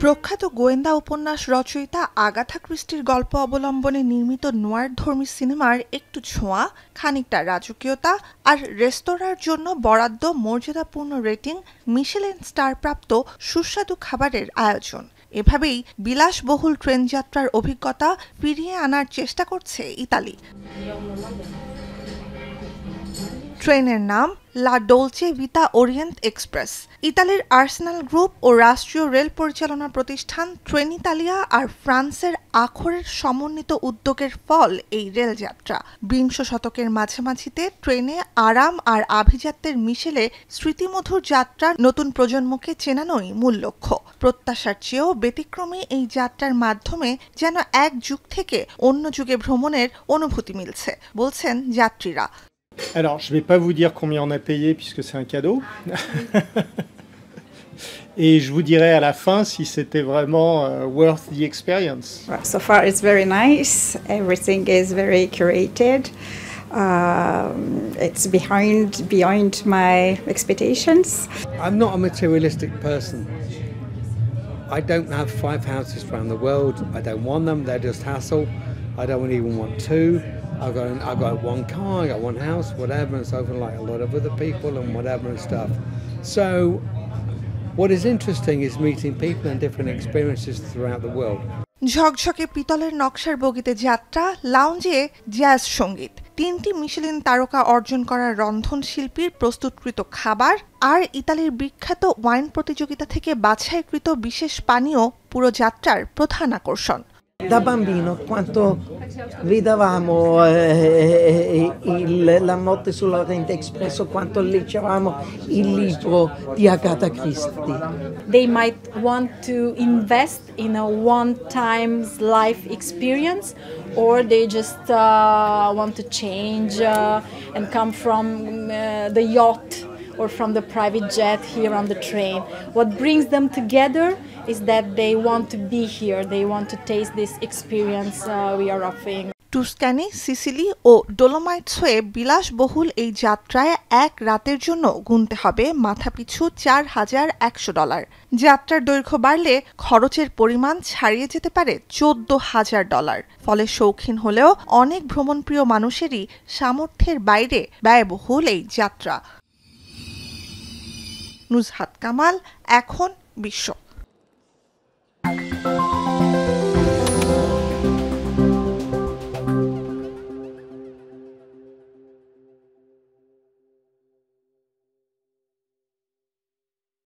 প্রখ্যাত গোয়েন্দা উপন্যাস রচয়িতা আগাথা ক্রিস্টির গল্প অবলম্বনে নির্মিত নোয়ারধর্মী সিনেমার একটু ছোঁয়া, খানিকটা রাজকীয়তা আর রেস্তোরাঁর জন্য বরাদ্দ মর্যাদাপূর্ণ রেটিং, মিশেলিন স্টারপ্রাপ্ত সুস্বাদু খাবারের আয়োজন। এভাবেই বিলাসবহুল ট্রেন যাত্রার অভিজ্ঞতা ফিরিয়ে আনার চেষ্টা করছে ইতালি। ট্রেনের নাম লা ডোলচে ভিতা ওরিয়েন্ট এক্সপ্রেস। ইতালির আর্সেনাল গ্রুপ ও রাষ্ট্রীয় রেল পরিচালনা প্রতিষ্ঠান ট্রেনিতালিয়া আর ফ্রান্সের আখরের সমন্বিত উদ্যোগের ফল এই রেলযাত্রা। বিংশ শতকের মাঝামাঝিতে ট্রেনে আরাম আর আভিজাত্যের মিশেলে স্মৃতিমধুর যাত্রা নতুন প্রজন্মকে চেনানোই মূল লক্ষ্য। প্রত্যাশার চেয়েও ব্যতিক্রমী এই যাত্রার মাধ্যমে যেন এক যুগ থেকে অন্য যুগে ভ্রমণের অনুভূতি মিলছে, বলছেন যাত্রীরা। Alors, je ne vais pas vous dire combien on a payé puisque c'est un cadeau. Et je vous dirai à la fin si c'était vraiment worth the experience. So far it's very nice. Everything is very curated. It's beyond my expectations. I'm not a materialistic person. I don't have 5 houses around the world. I don't want them. They're just hassle. I don't even want 2. I've got 1 car, I got 1 house, whatever, and so on, like a lot of other people and whatever and stuff. So what is interesting is meeting people and different experiences throughout the world. ঝকঝকে পিতলের নকশার বগিতে যাত্রা, লাউঞ্জে jazz সঙ্গীত, 3টি Michelin তারকা অর্জন করা রন্ধনশিল্পীর প্রস্তুতকৃত খাবার আর ইতালির বিখ্যাত ওয়াইন প্রতিযোগিতা থেকে বাছাইকৃত বিশেষ পানীয় পুরো যাত্রার প্রধান আকর্ষণ। Da bambino quanto ridavamo la notte sull'Oriente Express, quanto leggevamo il libro di Agatha Christie. They might want to invest in a one-time life experience, or they just want to change and come from the yacht or from the private jet here on the train. What brings them together is that they want to be here, they want to taste this experience we are offering. Tuscany, Sicily ও Dolomites হয়ে বিলাসবহুল এই যাত্রায় এক রাতের জন্য গুনতে হবে মাথাপিছু $4,100। যাত্রার দৈর্ঘ্য বাড়লে খরচের পরিমাণ ছাড়িয়ে যেতে পারে $14,000। ফলে শৌখিন হলেও অনেক ভ্রমণপ্রিয় মানুষেরই সামর্থ্যের বাইরে ব্যয়বহুল এই যাত্রা। নুজহাত কামাল, এখন বিশ্ব।